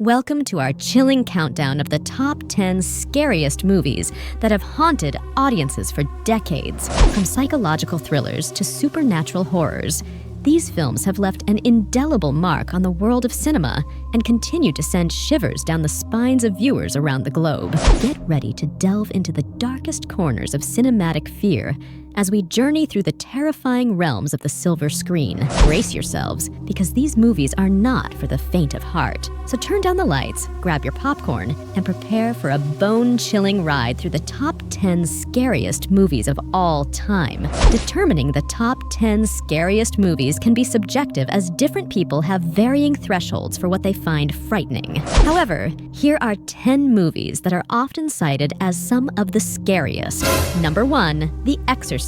Welcome to our chilling countdown of the top 10 scariest movies that have haunted audiences for decades. From psychological thrillers to supernatural horrors, these films have left an indelible mark on the world of cinema and continue to send shivers down the spines of viewers around the globe. Get ready to delve into the darkest corners of cinematic fear as we journey through the terrifying realms of the silver screen. Brace yourselves, because these movies are not for the faint of heart. So turn down the lights, grab your popcorn, and prepare for a bone-chilling ride through the top 10 scariest movies of all time. Determining the top 10 scariest movies can be subjective, as different people have varying thresholds for what they find frightening. However, here are 10 movies that are often cited as some of the scariest. Number 1, The Exorcist,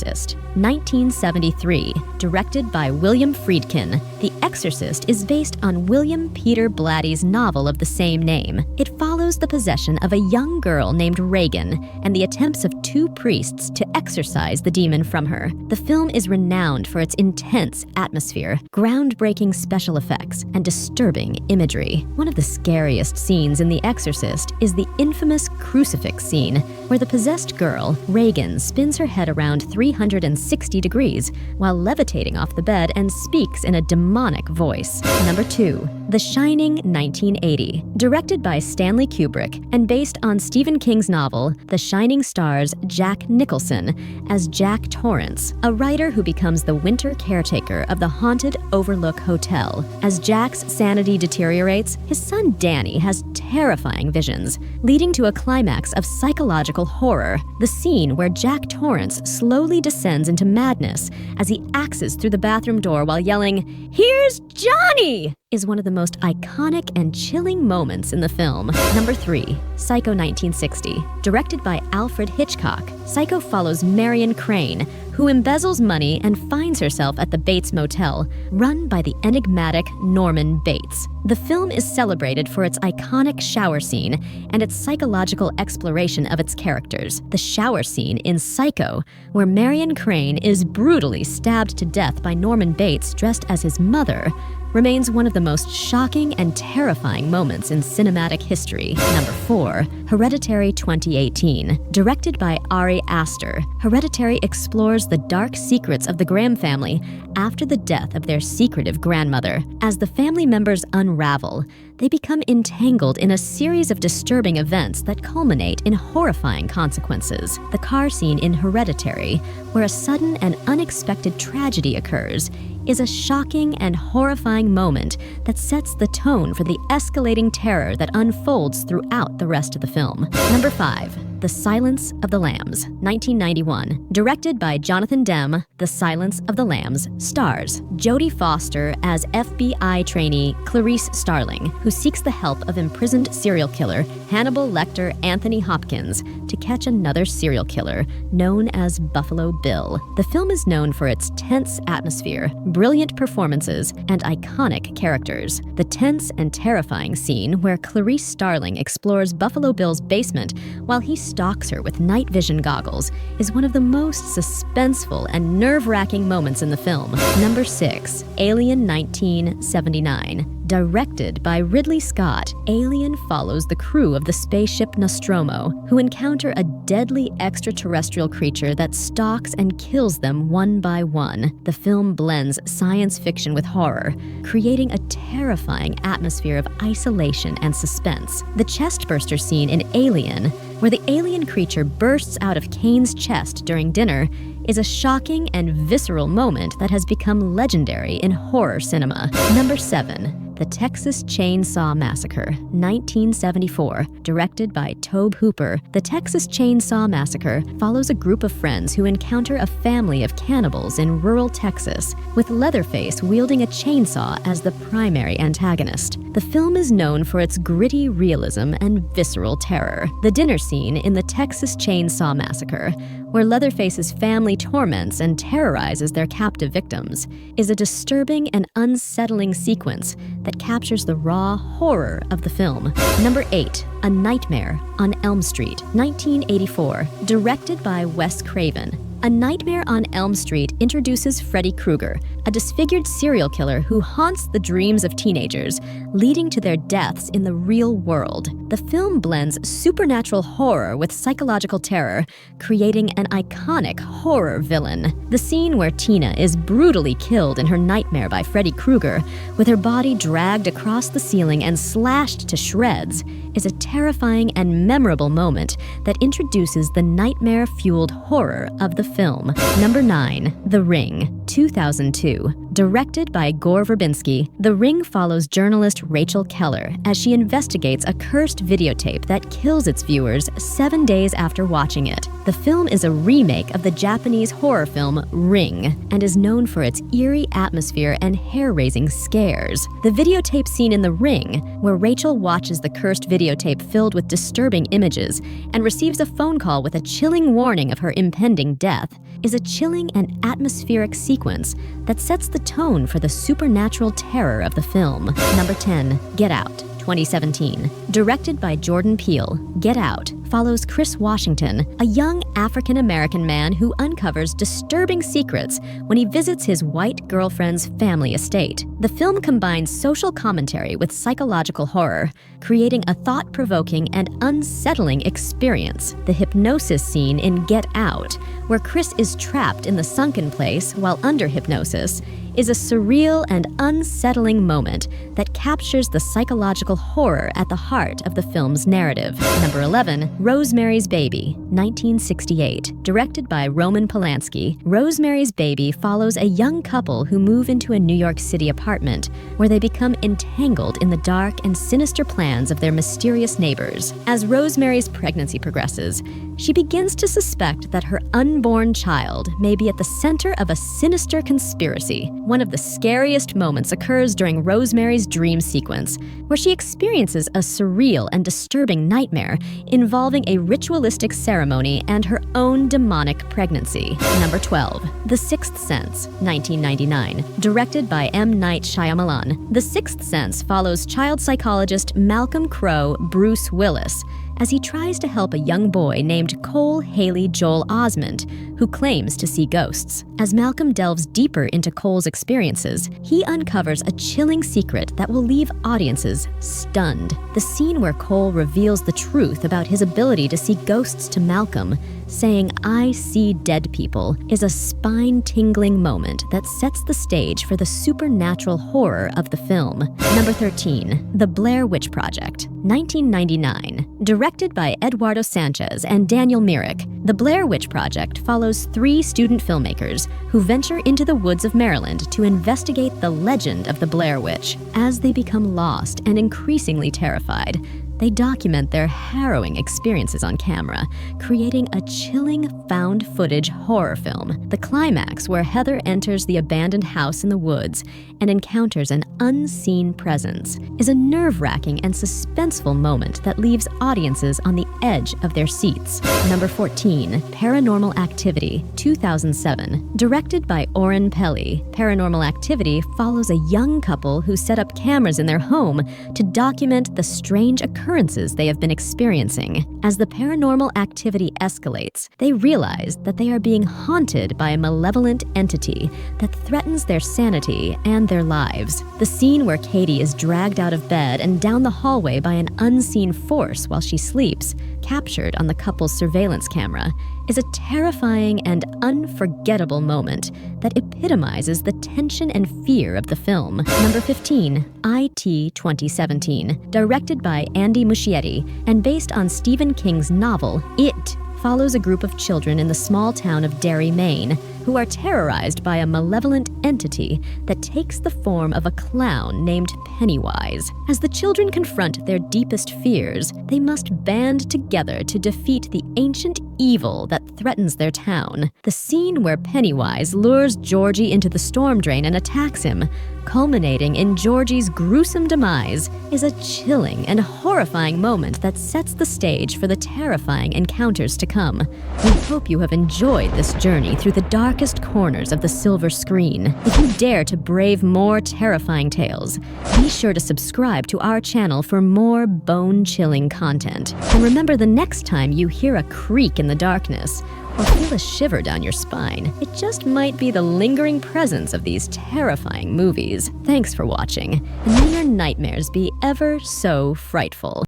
1973. Directed by William Friedkin, The Exorcist is based on William Peter Blatty's novel of the same name. It follows the possession of a young girl named Reagan and the attempts of two priests to exorcise the demon from her. The film is renowned for its intense atmosphere, groundbreaking special effects, and disturbing imagery. One of the scariest scenes in The Exorcist is the infamous crucifix scene, where the possessed girl, Reagan, spins her head around 360 degrees while levitating off the bed and speaks in a demonic voice. Number 2, The Shining, 1980. Directed by Stanley Kubrick and based on Stephen King's novel, The Shining stars Jack Nicholson as Jack Torrance, a writer who becomes the winter caretaker of the haunted Overlook Hotel. As Jack's sanity deteriorates, his son Danny has terrifying visions, leading to a climax of psychological horror. The scene where Jack Torrance slowly descends into madness as he axes through the bathroom door while yelling, "Here's Johnny!" is one of the most iconic and chilling moments in the film. Number 3, Psycho, 1960. Directed by Alfred Hitchcock, Psycho follows Marion Crane, who embezzles money and finds herself at the Bates Motel, run by the enigmatic Norman Bates. The film is celebrated for its iconic shower scene and its psychological exploration of its characters. The shower scene in Psycho, where Marion Crane is brutally stabbed to death by Norman Bates dressed as his mother, remains one of the most shocking and terrifying moments in cinematic history. Number 4, Hereditary, 2018. Directed by Ari Aster, Hereditary explores the dark secrets of the Graham family after the death of their secretive grandmother. As the family members unravel, they become entangled in a series of disturbing events that culminate in horrifying consequences. The car scene in Hereditary, where a sudden and unexpected tragedy occurs, is a shocking and horrifying moment that sets the tone for the escalating terror that unfolds throughout the rest of the film. Number 5, The Silence of the Lambs, 1991. Directed by Jonathan Demme, The Silence of the Lambs stars Jodie Foster as FBI trainee Clarice Starling, who seeks the help of imprisoned serial killer Hannibal Lecter Anthony Hopkins to catch another serial killer known as Buffalo Bill. The film is known for its tense atmosphere, brilliant performances, and iconic characters. The tense and terrifying scene where Clarice Starling explores Buffalo Bill's basement while he stalks her with night vision goggles is one of the most suspenseful and nerve-wracking moments in the film. Number 6, Alien, 1979. Directed by Ridley Scott, Alien follows the crew of the spaceship Nostromo, who encounter a deadly extraterrestrial creature that stalks and kills them one by one. The film blends science fiction with horror, creating a terrifying atmosphere of isolation and suspense. The chestburster scene in Alien, where the alien creature bursts out of Kane's chest during dinner, is a shocking and visceral moment that has become legendary in horror cinema. Number 7, The Texas Chainsaw Massacre, 1974. Directed by Tobe Hooper, The Texas Chainsaw Massacre follows a group of friends who encounter a family of cannibals in rural Texas, with Leatherface wielding a chainsaw as the primary antagonist. The film is known for its gritty realism and visceral terror. The dinner scene in The Texas Chainsaw Massacre, where Leatherface's family torments and terrorizes their captive victims, is a disturbing and unsettling sequence that captures the raw horror of the film. Number 8, A Nightmare on Elm Street, 1984. Directed by Wes Craven, A Nightmare on Elm Street introduces Freddy Krueger, a disfigured serial killer who haunts the dreams of teenagers, leading to their deaths in the real world. The film blends supernatural horror with psychological terror, creating an iconic horror villain. The scene where Tina is brutally killed in her nightmare by Freddy Krueger, with her body dragged across the ceiling and slashed to shreds, is a terrifying and memorable moment that introduces the nightmare-fueled horror of the film. Number 9. The Ring, 2002. Directed by Gore Verbinski, The Ring follows journalist Rachel Keller as she investigates a cursed videotape that kills its viewers 7 days after watching it. The film is a remake of the Japanese horror film Ring and is known for its eerie atmosphere and hair-raising scares. The videotape scene in The Ring, where Rachel watches the cursed videotape filled with disturbing images and receives a phone call with a chilling warning of her impending death, is a chilling and atmospheric sequence that sets the tone for the supernatural terror of the film. Number 10. Get Out, 2017. Directed by Jordan Peele, Get Out follows Chris Washington, a young African-American man who uncovers disturbing secrets when he visits his white girlfriend's family estate. The film combines social commentary with psychological horror, creating a thought-provoking and unsettling experience. The hypnosis scene in Get Out, where Chris is trapped in the sunken place while under hypnosis, is a surreal and unsettling moment that captures the psychological horror at the heart of the film's narrative. Number 11. Rosemary's Baby, 1968. Directed by Roman Polanski, Rosemary's Baby follows a young couple who move into a New York City apartment where they become entangled in the dark and sinister plans of their mysterious neighbors. As Rosemary's pregnancy progresses, she begins to suspect that her unborn child may be at the center of a sinister conspiracy. One of the scariest moments occurs during Rosemary's dream sequence, where she experiences a surreal and disturbing nightmare involving a ritualistic ceremony and her own demonic pregnancy. Number 12. The Sixth Sense, 1999. Directed by M. Night Shyamalan, The Sixth Sense follows child psychologist Malcolm Crowe Bruce Willis as he tries to help a young boy named Cole Haley Joel Osment, who claims to see ghosts. As Malcolm delves deeper into Cole's experiences, he uncovers a chilling secret that will leave audiences stunned. The scene where Cole reveals the truth about his ability to see ghosts to Malcolm, saying, "I see dead people," is a spine-tingling moment that sets the stage for the supernatural horror of the film. Number 13. The Blair Witch Project, 1999. Directed by Eduardo Sanchez and Daniel Myrick, The Blair Witch Project follows 3 student filmmakers who venture into the woods of Maryland to investigate the legend of the Blair Witch. As they become lost and increasingly terrified, they document their harrowing experiences on camera, creating a chilling found footage horror film. The climax, where Heather enters the abandoned house in the woods and encounters an unseen presence, is a nerve-wracking and suspenseful moment that leaves audiences on the edge of their seats. Number 14. Paranormal Activity, 2007. Directed by Oren Peli, Paranormal Activity follows a young couple who set up cameras in their home to document the strange occurrences they have been experiencing. As the paranormal activity escalates, they realize that they are being haunted by a malevolent entity that threatens their sanity and their lives. The scene where Katie is dragged out of bed and down the hallway by an unseen force while she sleeps, captured on the couple's surveillance camera, is a terrifying and unforgettable moment that epitomizes the tension and fear of the film. Number 15. IT 2017. Directed by Andy Muschietti and based on Stephen King's novel, It follows a group of children in the small town of Derry, Maine, who are terrorized by a malevolent entity that takes the form of a clown named Pennywise. As the children confront their deepest fears, they must band together to defeat the ancient evil that threatens their town. The scene where Pennywise lures Georgie into the storm drain and attacks him, culminating in Georgie's gruesome demise, is a chilling and horrifying moment that sets the stage for the terrifying encounters to come. We hope you have enjoyed this journey through the darkest corners of the silver screen. If you dare to brave more terrifying tales, be sure to subscribe to our channel for more bone-chilling content. And remember, the next time you hear a creak in the the darkness, or feel a shiver down your spine, it just might be the lingering presence of these terrifying movies. Thanks for watching, and may your nightmares be ever so frightful.